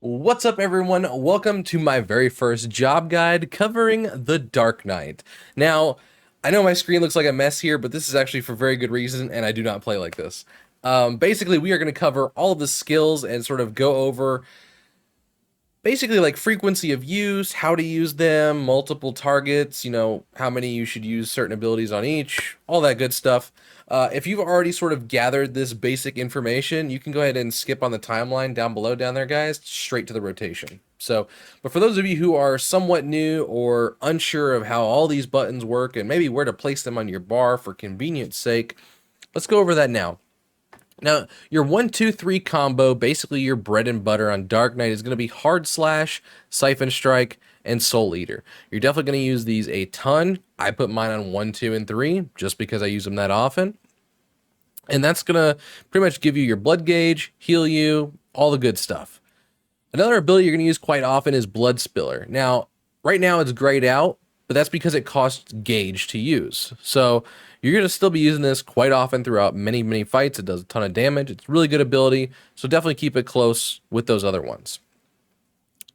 What's up, everyone? Welcome to my very first job guide covering The Dark Knight. Now, I know my screen looks like a mess here, but this is actually for very good reason, and I do not play like this. Basically, we are going to cover all of the skills and sort of go over basically like frequency of use, how to use them, multiple targets, how many you should use certain abilities on each, all that good stuff. If you've already sort of gathered this basic information, you can go ahead and skip on the timeline down below down there, guys, straight to the rotation. So, but for those of you who are somewhat new or unsure of how all these buttons work and maybe where to place them on your bar for convenience sake, let's go over that now. Now, your 1-2-3 combo, basically your bread and butter on Dark Knight, is going to be Hard Slash, Siphon Strike, and Soul Eater. You're definitely going to use these a ton. I put mine on 1, 2, and 3 just because I use them that often. And that's going to pretty much give you your blood gauge, heal you, all the good stuff. Another ability you're going to use quite often is Blood Spiller. Now, right now it's grayed out, but that's because it costs gauge to use. So you're going to still be using this quite often throughout many fights. It does a ton of damage. It's a really good ability, so definitely keep it close with those other ones.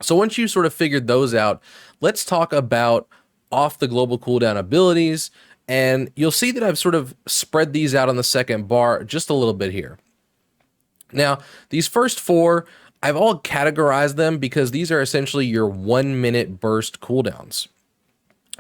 So once you sort of figured those out, let's talk about off the global cooldown abilities, and you'll see that I've sort of spread these out on the second bar just a little bit here. Now, these first four, I've all categorized them because these are essentially your 1 minute burst cooldowns.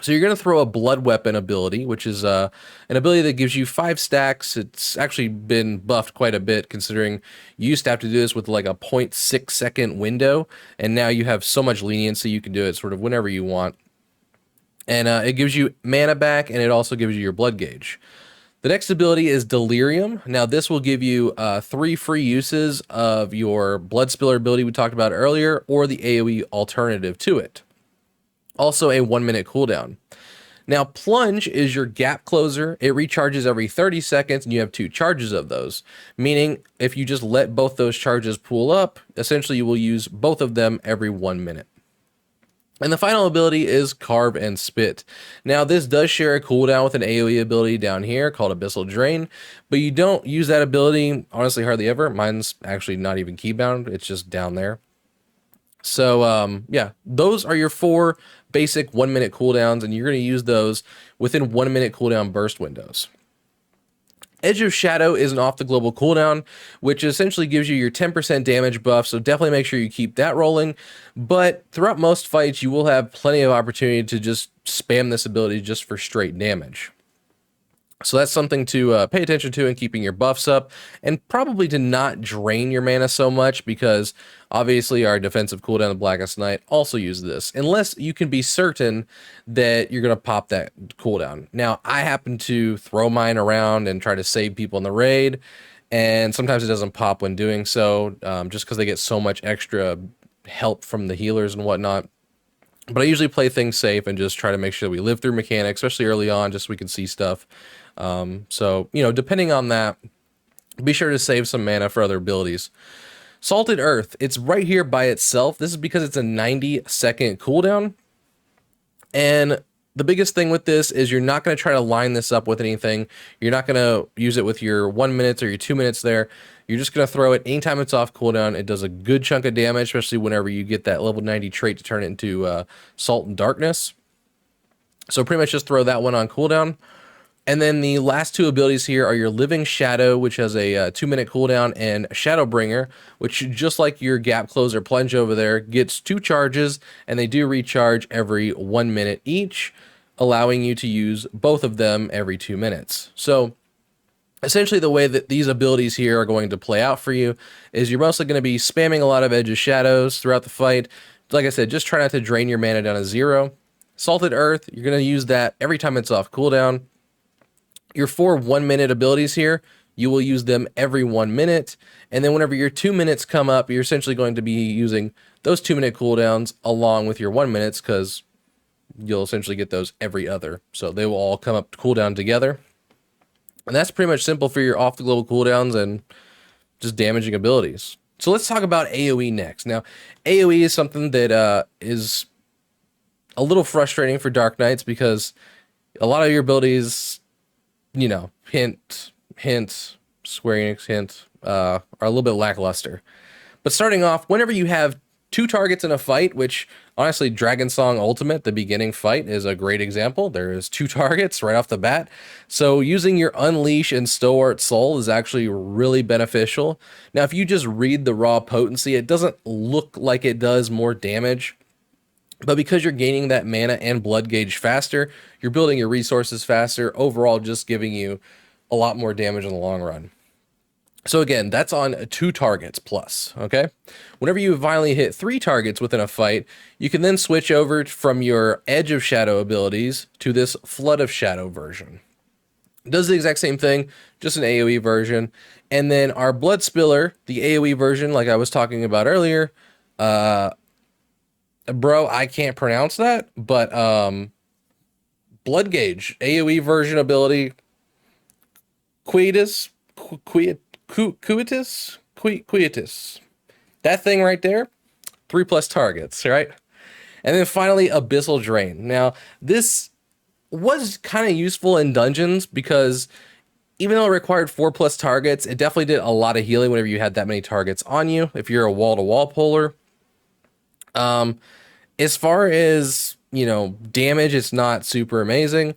So you're going to throw a blood weapon ability, which is an ability that gives you 5 stacks. It's actually been buffed quite a bit considering you used to have to do this with like a 0.6 second window, and now you have so much leniency you can do it sort of whenever you want. And it gives you mana back, and it also gives you your blood gauge. The next ability is Delirium. Now, this will give you 3 free uses of your Blood Spiller ability we talked about earlier, or the AoE alternative to it. Also, a 1 minute cooldown. Now, Plunge is your gap closer. It recharges every 30 seconds, and you have 2 charges of those. Meaning, if you just let both those charges pool up, essentially you will use both of them every 1 minute. And the final ability is Carve and Spit. Now, this does share a cooldown with an AoE ability down here called Abyssal Drain, but you don't use that ability, honestly, hardly ever. Mine's actually not even keybound. It's just down there. So, yeah, those are your 4 basic 1 minute cooldowns, and you're going to use those within 1 minute cooldown burst windows. Edge of Shadow is an off the global cooldown, which essentially gives you your 10% damage buff, so definitely make sure you keep that rolling. But throughout most fights, you will have plenty of opportunity to just spam this ability just for straight damage. So that's something to pay attention to in keeping your buffs up, and probably to not drain your mana so much, because obviously our defensive cooldown, the Blackest Night, also uses this, unless you can be certain that you're going to pop that cooldown. Now, I happen to throw mine around and try to save people in the raid, and sometimes it doesn't pop when doing so, just because they get so much extra help from the healers and whatnot. But I usually play things safe and just try to make sure that we live through mechanics, especially early on, just so we can see stuff. So, depending on that, be sure to save some mana for other abilities. Salted Earth, it's right here by itself. This is because it's a 90-second cooldown. And the biggest thing with this is you're not going to try to line this up with anything. You're not going to use it with your 1 minute or your 2 minutes there. You're just going to throw it anytime it's off cooldown. It does a good chunk of damage, especially whenever you get that level 90 trait to turn it into Salt and Darkness. So pretty much just throw that one on cooldown. And then the last 2 abilities here are your Living Shadow, which has a 2-minute cooldown, and Shadowbringer, which, just like your Gap Closer Plunge over there, gets 2 charges, and they do recharge every 1 minute each, allowing you to use both of them every 2 minutes. So essentially the way that these abilities here are going to play out for you is you're mostly going to be spamming a lot of Edge of Shadows throughout the fight. Like I said, just try not to drain your mana down to 0. Salted Earth, you're going to use that every time it's off cooldown. Your 4 1-minute abilities here, you will use them every 1 minute. And then whenever your 2 minutes come up, you're essentially going to be using those 2-minute cooldowns along with your 1 minutes, because you'll essentially get those every other. So they will all come up to cooldown together. And that's pretty much simple for your off the global cooldowns and just damaging abilities. So let's talk about AoE next. Now, AoE is something that is a little frustrating for Dark Knights, because a lot of your abilities, hint, Square Enix hint, are a little bit lackluster. But starting off, whenever you have 2 targets in a fight, which honestly, Dragon Song Ultimate, the beginning fight, is a great example. There is 2 targets right off the bat. So using your Unleash and Stalwart Soul is actually really beneficial. Now, if you just read the raw potency, it doesn't look like it does more damage. But because you're gaining that mana and blood gauge faster, you're building your resources faster, overall just giving you a lot more damage in the long run. So again, that's on 2 targets plus, okay? Whenever you finally hit 3 targets within a fight, you can then switch over from your Edge of Shadow abilities to this Flood of Shadow version. It does the exact same thing, just an AoE version. And then our Blood Spiller, the AoE version, like I was talking about earlier, bro, I can't pronounce that, but blood gauge AoE version ability, quietus, quietus, that thing right there, 3+ targets, right? And then finally, Abyssal Drain. Now, this was kind of useful in dungeons because even though it required 4+ targets, it definitely did a lot of healing whenever you had that many targets on you. If you're a wall-to-wall puller, as far as, you know, damage, it's not super amazing.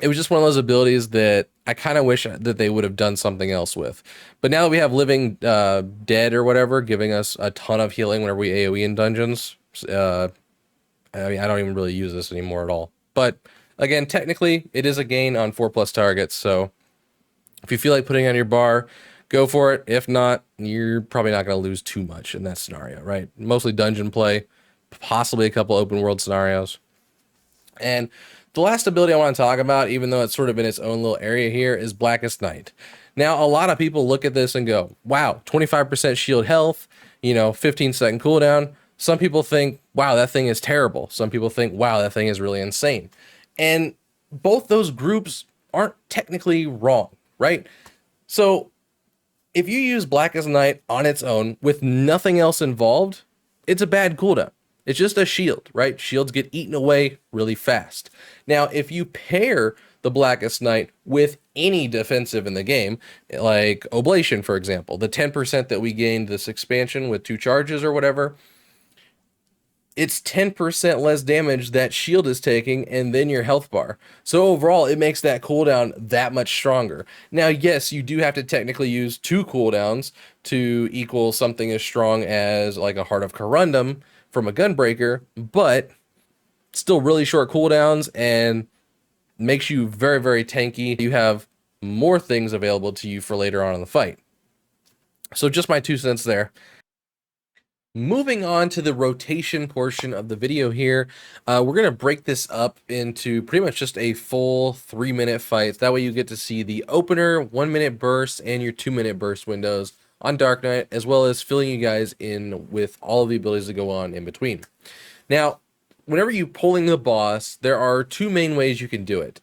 It was just one of those abilities that I kind of wish that they would have done something else with. But now that we have Living Dead or whatever, giving us a ton of healing whenever we AoE in dungeons, I mean, I don't even really use this anymore at all. But again, technically, it is a gain on 4+ targets. So if you feel like putting on your bar, go for it. If not, you're probably not going to lose too much in that scenario, right? Mostly dungeon play, possibly a couple open world scenarios. And the last ability I want to talk about, even though it's sort of in its own little area here, is Blackest Night. Now, a lot of people look at this and go, wow, 25% shield health, you know, 15-second cooldown. Some people think, wow, that thing is terrible. Some people think, wow, that thing is really insane. And both those groups aren't technically wrong, right? So if you use Blackest Night on its own with nothing else involved, it's a bad cooldown. It's just a shield, right? Shields get eaten away really fast. Now, if you pair the Blackest Night with any defensive in the game, like Oblation, for example, the 10% that we gained this expansion with 2 charges or whatever, it's 10% less damage that shield is taking and then your health bar. So overall, it makes that cooldown that much stronger. Now, yes, you do have to technically use 2 cooldowns to equal something as strong as like a Heart of Corundum from a Gunbreaker, but still really short cooldowns and makes you very, very tanky. You have more things available to you for later on in the fight. So just my 2 cents there. Moving on to the rotation portion of the video here, we're going to break this up into pretty much just a full 3-minute fight. That way you get to see the opener, 1-minute burst, and your 2-minute burst windows on Dark Knight, as well as filling you guys in with all of the abilities that go on in between. Now, whenever you're pulling the boss, there are 2 main ways you can do it.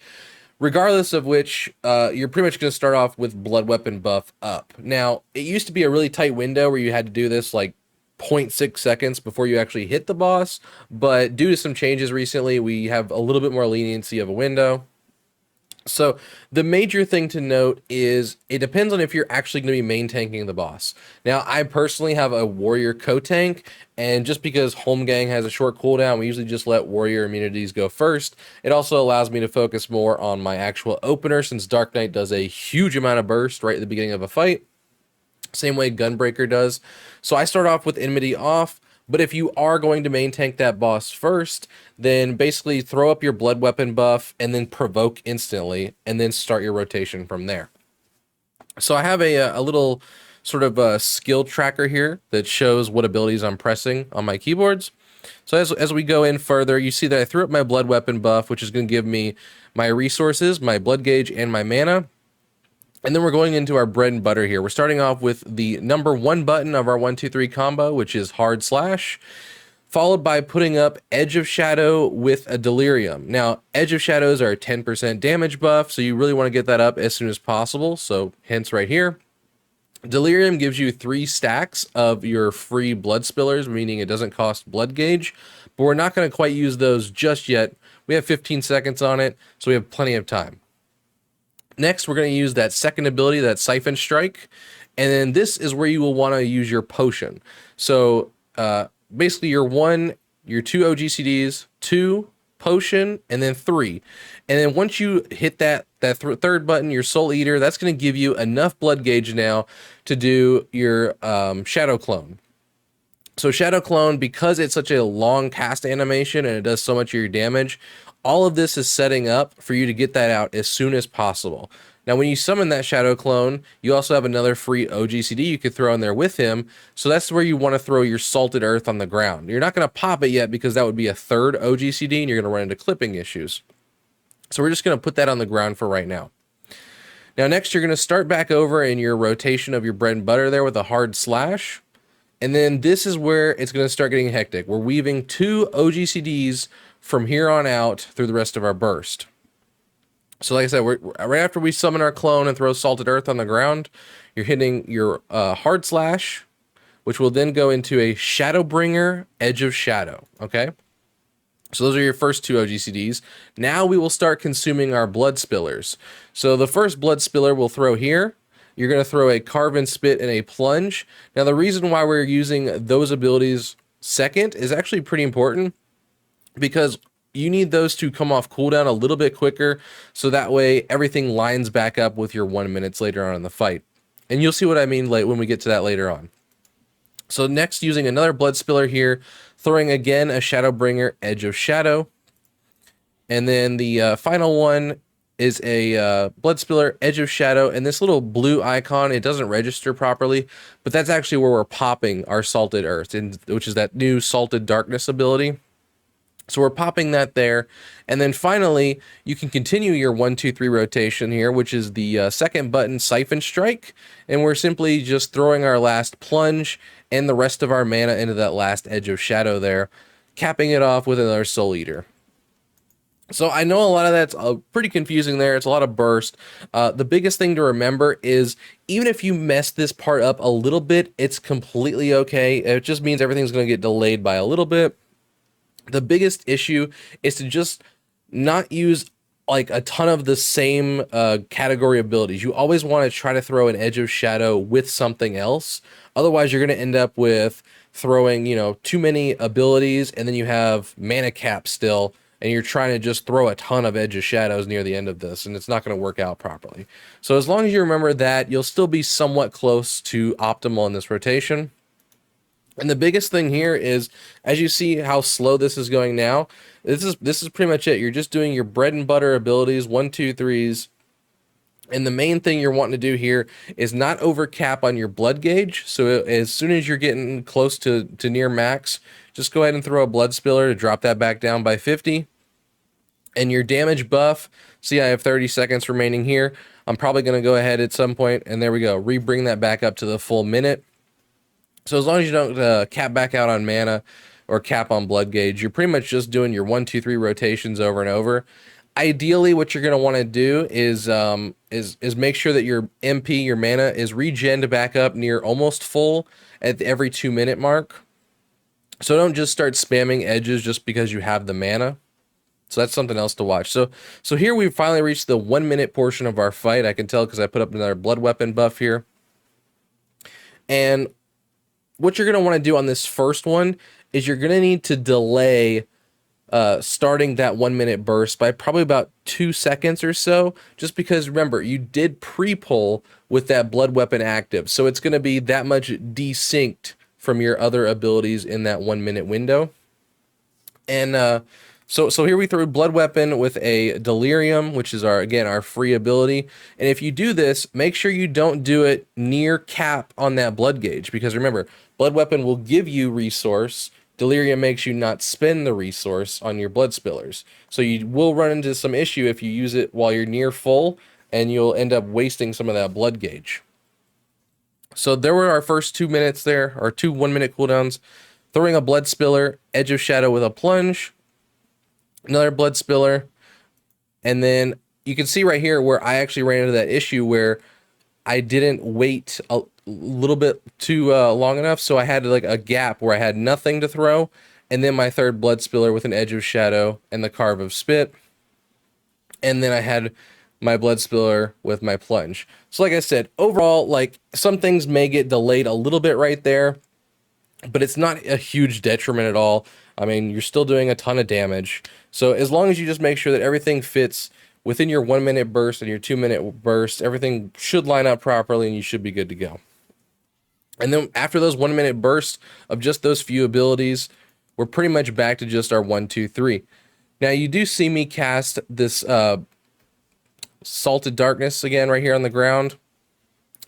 Regardless of which, you're pretty much going to start off with Blood Weapon buff up. Now, it used to be a really tight window where you had to do this like 0.6 seconds before you actually hit the boss, but due to some changes recently, we have a little bit more leniency of a window. So the major thing to note is it depends on if you're actually going to be main tanking the boss. Now, I personally have a warrior co-tank, and just because Holmgang has a short cooldown, we usually just let warrior immunities go first. It also allows me to focus more on my actual opener, since Dark Knight does a huge amount of burst right at the beginning of a fight. Same way Gunbreaker does. So I start off with Enmity off, but if you are going to main tank that boss first, then basically throw up your Blood Weapon buff and then provoke instantly, and then start your rotation from there. So I have a little sort of a skill tracker here that shows what abilities I'm pressing on my keyboards. So as we go in further, you see that I threw up my Blood Weapon buff, which is going to give me my resources, my blood gauge, and my mana. And then we're going into our bread and butter here. We're starting off with the number 1 button of our 1-2-3 combo, which is Hard Slash, followed by putting up Edge of Shadow with a Delirium. Now, Edge of Shadows are a 10% damage buff, so you really want to get that up as soon as possible, so hence right here. Delirium gives you 3 stacks of your free blood spillers, meaning it doesn't cost blood gauge, but we're not going to quite use those just yet. We have 15 seconds on it, so we have plenty of time. Next, we're going to use that second ability, that Siphon Strike, and then this is where you will want to use your potion. So basically your 1, your 2 OGCDs, 2 potion, and then 3. And then once you hit that third button, your Soul Eater, that's going to give you enough blood gauge now to do your Shadow Clone. So Shadow Clone, because it's such a long cast animation and it does so much of your damage, all of this is setting up for you to get that out as soon as possible. Now, when you summon that Shadow Clone, you also have another free OGCD you could throw in there with him. So that's where you want to throw your Salted Earth on the ground. You're not going to pop it yet because that would be a third OGCD and you're going to run into clipping issues. So we're just going to put that on the ground for right now. Now, next, you're going to start back over in your rotation of your bread and butter there with a hard slash. And then this is where it's going to start getting hectic. We're weaving 2 OGCDs from here on out through the rest of our burst. So like I said, right after we summon our clone and throw Salted Earth on the ground, you're hitting your hard slash, which will then go into a Shadowbringer, Edge of Shadow, okay? So those are your first 2 OGCDs. Now we will start consuming our blood spillers. So the first blood spiller we'll throw here. You're going to throw a Carve and Spit and a Plunge. Now, the reason why we're using those abilities second is actually pretty important because you need those to come off cooldown a little bit quicker, so that way everything lines back up with your 1 minutes later on in the fight. And you'll see what I mean when we get to that later on. So next, using another Blood Spiller here, throwing again a Shadowbringer, Edge of Shadow. And then the final one is a Blood Spiller, Edge of Shadow, and this little blue icon, it doesn't register properly, but that's actually where we're popping our Salted Earth, which is that new Salted Darkness ability. So we're popping that there. And then finally, you can continue your 1, 2, 3 rotation here, which is the second button, Siphon Strike. And we're simply just throwing our last Plunge and the rest of our mana into that last Edge of Shadow there, capping it off with another Soul Eater. So I know a lot of that's pretty confusing there. It's a lot of burst. The biggest thing to remember is even if you mess this part up a little bit, it's completely okay. It just means everything's going to get delayed by a little bit. The biggest issue is to just not use like a ton of the same category abilities. You always want to try to throw an Edge of Shadow with something else. Otherwise, you're going to end up with throwing, too many abilities, and then you have mana cap still, and you're trying to just throw a ton of Edge of Shadows near the end of this, and it's not going to work out properly. So as long as you remember that, you'll still be somewhat close to optimal in this rotation. And the biggest thing here is, as you see how slow this is going now, this is pretty much it. You're just doing your bread and butter abilities, 1, 2, 3s. And the main thing you're wanting to do here is not overcap on your blood gauge. So as soon as you're getting close to near max, just go ahead and throw a blood spiller to drop that back down by 50. And your damage buff, see I have 30 seconds remaining here. I'm probably going to go ahead at some point, and there we go, re-bring that back up to the full minute. So as long as you don't cap back out on mana or cap on blood gauge, you're pretty much just doing your 1, 2, 3 rotations over and over. Ideally, what you're going to want to do is make sure that your MP, your mana, is regened back up near almost full at every 2-minute mark. So don't just start spamming edges just because you have the mana. So that's something else to watch. So here we've finally reached the 1-minute portion of our fight. I can tell because I put up another blood weapon buff here. And what you're going to want to do on this first one is you're going to need to delay starting that 1-minute burst by probably about 2 seconds or so, just because remember, you did pre-pull with that blood weapon active. So it's going to be that much desynced from your other abilities in that 1-minute window. And so here we throw blood weapon with a delirium, which is our free ability. And if you do this, make sure you don't do it near cap on that blood gauge, because remember, blood weapon will give you resource. Delirium makes you not spend the resource on your blood spillers. So you will run into some issue if you use it while you're near full, and you'll end up wasting some of that blood gauge. So there were our first 2 minutes there, our 2 1-minute cooldowns. Throwing a blood spiller, Edge of Shadow with a plunge, another blood spiller, and then you can see right here where I actually ran into that issue where I didn't wait a little bit too long enough, so I had like a gap where I had nothing to throw, and then my third blood spiller with an Edge of Shadow and the Carve of Spit, and then I had my blood spiller with my plunge. So like I said, overall, like some things may get delayed a little bit right there, but it's not a huge detriment at all. I mean, you're still doing a ton of damage. So as long as you just make sure that everything fits within your 1 minute burst and your 2 minute burst, everything should line up properly and you should be good to go. And then after those 1 minute bursts of just those few abilities, we're pretty much back to just our 1, 2, 3. Now you do see me cast this Salted Darkness again right here on the ground.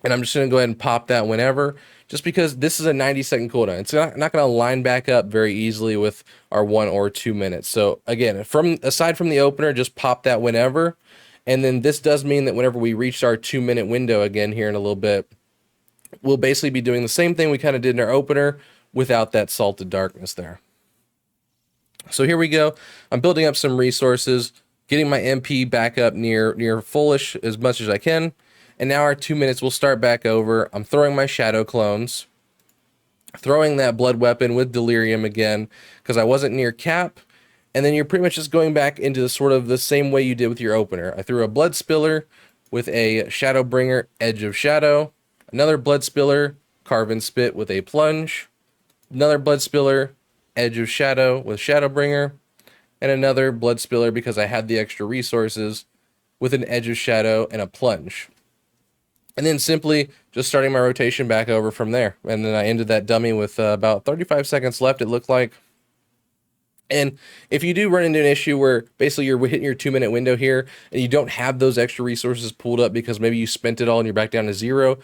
And I'm just going to go ahead and pop that whenever, just because this is a 90-second cooldown. It's not going to line back up very easily with our 1 or 2 minutes. So again, aside from the opener, just pop that whenever. And then this does mean that whenever we reach our 2 minute window again here in a little bit, we'll basically be doing the same thing we kind of did in our opener without that Salted Darkness there. So here we go. I'm building up some resources, getting my MP back up near fullish as much as I can. And now our 2 minutes will start back over. I'm throwing my shadow clones, throwing that blood weapon with delirium again, because I wasn't near cap. And then you're pretty much just going back into sort of the same way you did with your opener. I threw a blood spiller with a shadow bringer, edge of shadow, another blood spiller, carven spit with a plunge, another blood spiller, edge of shadow with shadow bringer, and another blood spiller because I had the extra resources with an edge of shadow and a plunge. And then simply just starting my rotation back over from there. And then I ended that dummy with about 35 seconds left, it looked like. And if you do run into an issue where basically you're hitting your 2 minute window here and you don't have those extra resources pulled up because maybe you spent it all and you're back down to 0,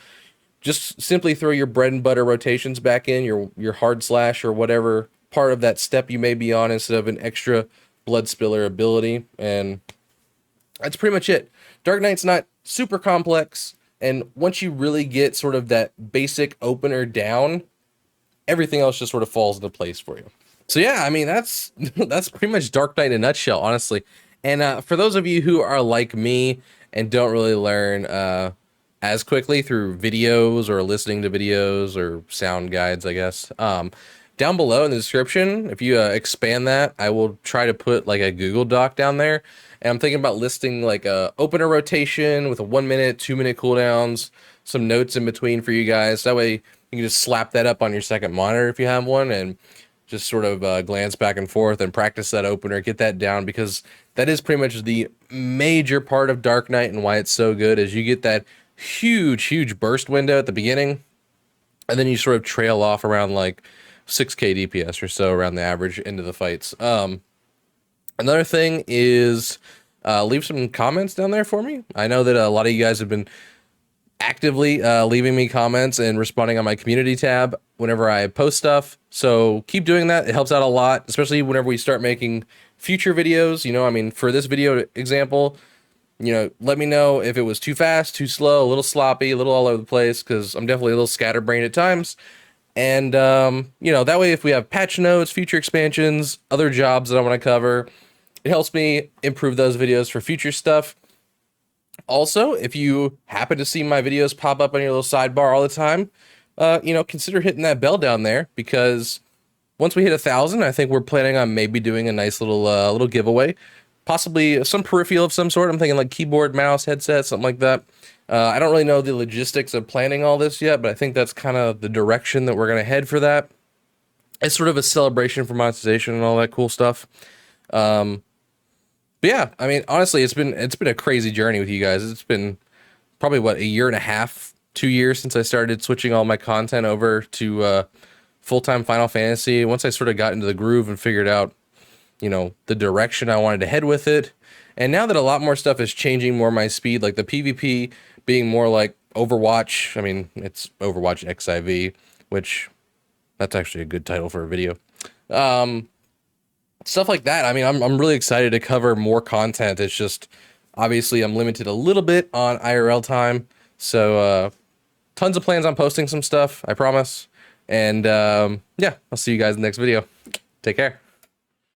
just simply throw your bread and butter rotations back in, your hard slash or whatever part of that step you may be on instead of an extra blood spiller ability. And that's pretty much it. Dark Knight's not super complex. And once you really get sort of that basic opener down, everything else just sort of falls into place for you. So yeah, I mean, that's pretty much Dark Knight in a nutshell, honestly. And for those of you who are like me and don't really learn as quickly through videos or listening to videos or sound guides, I guess, down below in the description, if you expand that, I will try to put like a Google Doc down there. And I'm thinking about listing like a opener rotation with a 1 minute, 2 minute cooldowns, some notes in between for you guys. That way you can just slap that up on your second monitor if you have one and just sort of glance back and forth and practice that opener, get that down, because that is pretty much the major part of Dark Knight and why it's so good is you get that huge burst window at the beginning, and then you sort of trail off around like 6k DPS or so around the average end of the fights. Another thing is leave some comments down there for me. I know that a lot of you guys have been actively leaving me comments and responding on my community tab whenever I post stuff. So keep doing that. It helps out a lot, especially whenever we start making future videos. You know, I mean, for this video example, you know, let me know if it was too fast, too slow, a little sloppy, a little all over the place, because I'm definitely a little scatterbrained at times. And, you know, that way if we have patch notes, future expansions, other jobs that I want to cover, it helps me improve those videos for future stuff. Also, if you happen to see my videos pop up on your little sidebar all the time, you know, consider hitting that bell down there, because once we hit 1,000, I think we're planning on maybe doing a nice little giveaway, possibly some peripheral of some sort. I'm thinking like keyboard, mouse, headset, something like that. I don't really know the logistics of planning all this yet, but I think that's kind of the direction that we're going to head for that. It's sort of a celebration for monetization and all that cool stuff. But yeah, I mean, honestly, it's been a crazy journey with you guys. It's been probably what, 1.5 years, 2 years since I started switching all my content over to full-time Final Fantasy. Once I sort of got into the groove and figured out, you know, the direction I wanted to head with it. And now that a lot more stuff is changing more my speed, like the PvP being more like Overwatch. I mean, it's Overwatch XIV, which that's actually a good title for a video. Stuff like that. I mean, I'm really excited to cover more content. It's just, obviously, I'm limited a little bit on IRL time. So, tons of plans on posting some stuff, I promise. And, yeah, I'll see you guys in the next video. Take care.